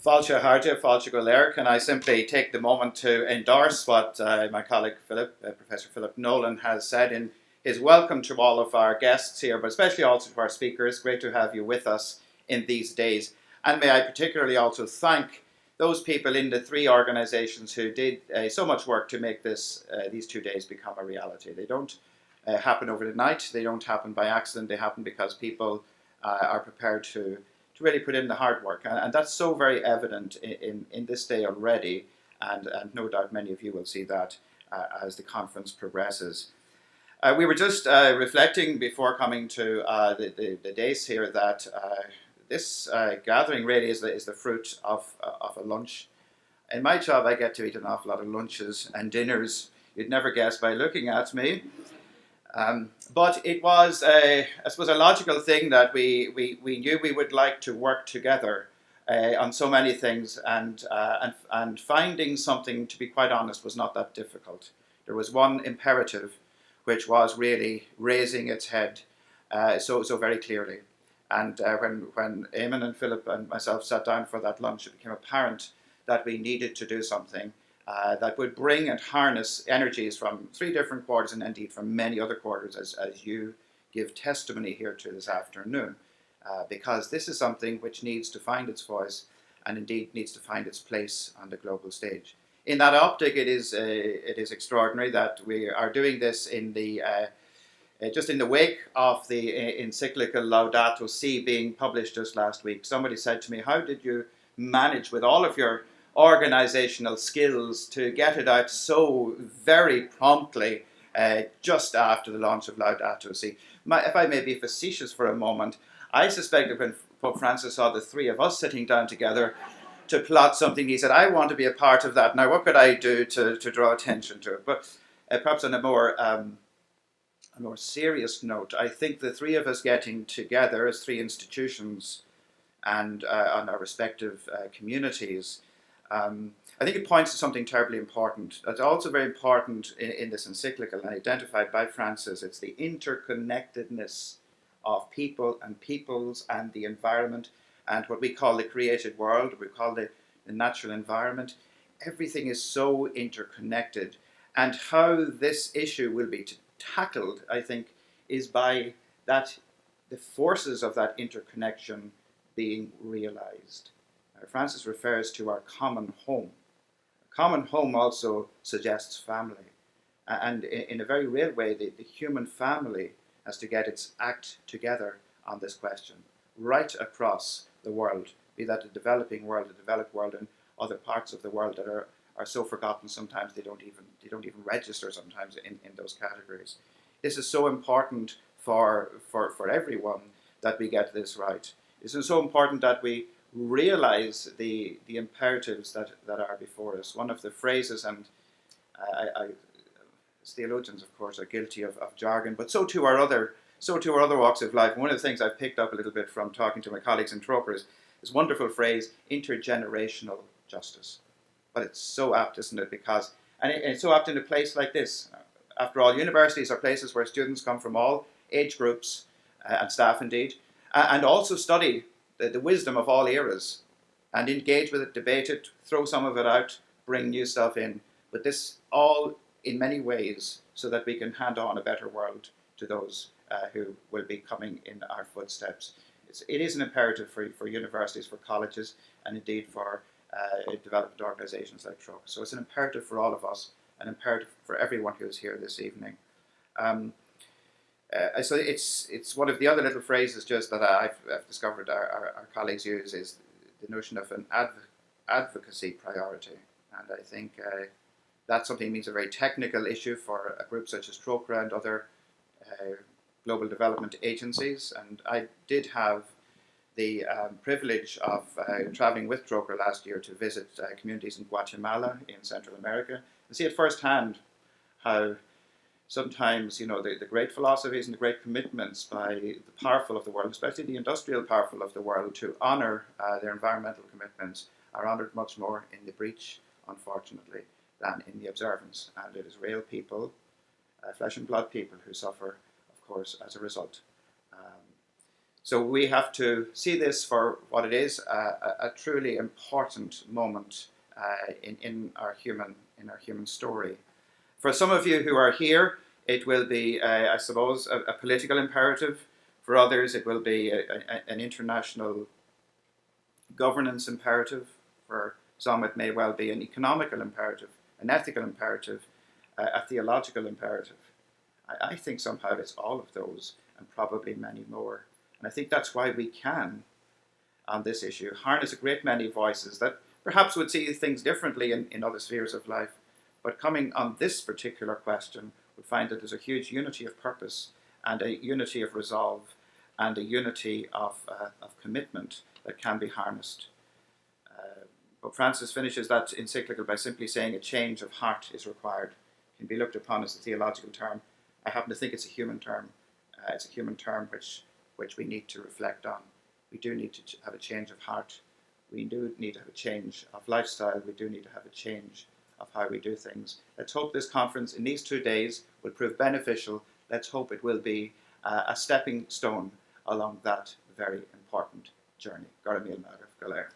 Fáilte Harja, Fáilte Go Léir. Can I simply take the moment to endorse what my colleague Professor Philip Nolan has said in his welcome to all of our guests here, but especially also to our speakers. Great to have you with us in these days. And may I particularly also thank those people in the three organisations who did so much work to make these 2 days become a reality. They don't happen over the night. They don't happen by accident. They happen because people are prepared to really put in the hard work. And that's so very evident in this day already. And no doubt many of you will see that as the conference progresses. We were just reflecting before coming to the days here that this gathering really is the fruit of a lunch. In my job, I get to eat an awful lot of lunches and dinners. You'd never guess by looking at me. But it was, I suppose, a logical thing that we knew we would like to work together on so many things, and finding something, to be quite honest, was not that difficult. There was one imperative, which was really raising its head so very clearly. And when Eamon and Philip and myself sat down for that lunch, it became apparent that we needed to do something that would bring and harness energies from three different quarters, and indeed from many other quarters, as you give testimony here to this afternoon, because this is something which needs to find its voice and indeed needs to find its place on the global stage. In that optic, it is extraordinary that we are doing this in the just in the wake of the encyclical Laudato Si being published just last week. Somebody said to me, "How did you manage with all of your organizational skills to get it out so very promptly just after the launch of Laudato Si?" If I may be facetious for a moment, I suspect that when Pope Francis saw the three of us sitting down together to plot something, he said, "I want to be a part of that. Now, what could I do to draw attention to it?" But perhaps on a more serious note, I think the three of us getting together as three institutions and on our respective communities, I think it points to something terribly important. That's also very important in this encyclical and identified by Francis. It's the interconnectedness of people and peoples and the environment and what we call the created world, we call the natural environment. Everything is so interconnected. And how this issue will be tackled, I think, is by the forces of that interconnection being realized. Francis refers to our common home. A common home also suggests family. And in a very real way, the human family has to get its act together on this question, right across the world, be that the developing world, the developed world, and other parts of the world that are so forgotten sometimes they don't even register sometimes in those categories. This is so important for everyone that we get this right. This is so important that we realize the imperatives that are before us. One of the phrases, and theologians, of course, are guilty of jargon, but so too are other walks of life. One of the things I've picked up a little bit from talking to my colleagues in Trocaire is this wonderful phrase, intergenerational justice. But it's so apt, isn't it? Because, and it's so apt in a place like this. After all, universities are places where students come from all age groups, and staff indeed, and also study the wisdom of all eras, and engage with it, debate it, throw some of it out, bring new stuff in. But this all in many ways so that we can hand on a better world to those who will be coming in our footsteps. It is an imperative for universities, for colleges, and indeed for development organisations like Trocaire. So it's an imperative for all of us, an imperative for everyone who is here this evening. So it's one of the other little phrases just that I've discovered our colleagues use is the notion of an advocacy priority. And I think that's something that means a very technical issue for a group such as Trocaire and other global development agencies. And I did have the privilege of traveling with Trocaire last year to visit communities in Guatemala in Central America and see at first hand how sometimes, the great philosophies and the great commitments by the powerful of the world, especially the industrial powerful of the world, to honour their environmental commitments are honoured much more in the breach, unfortunately, than in the observance. And it is real people, flesh and blood people, who suffer, of course, as a result. So we have to see this for what it is, a truly important moment in our human story. For some of you who are here, it will be, I suppose, a political imperative. For others, it will be an international governance imperative. For some, it may well be an economical imperative, an ethical imperative, a theological imperative. I think somehow it's all of those and probably many more. And I think that's why we can, on this issue, harness a great many voices that perhaps would see things differently in other spheres of life, but coming on this particular question, would find that there's a huge unity of purpose and a unity of resolve and a unity of commitment that can be harnessed. Pope Francis finishes that encyclical by simply saying a change of heart is required. It can be looked upon as a theological term. I happen to think it's a human term. It's a human term which we need to reflect on. We do need to have a change of heart. We do need to have a change of lifestyle. We do need to have a change of how we do things. Let's hope this conference in these 2 days will prove beneficial. Let's hope it will be a stepping stone along that very important journey. Gar míle maith, go léir.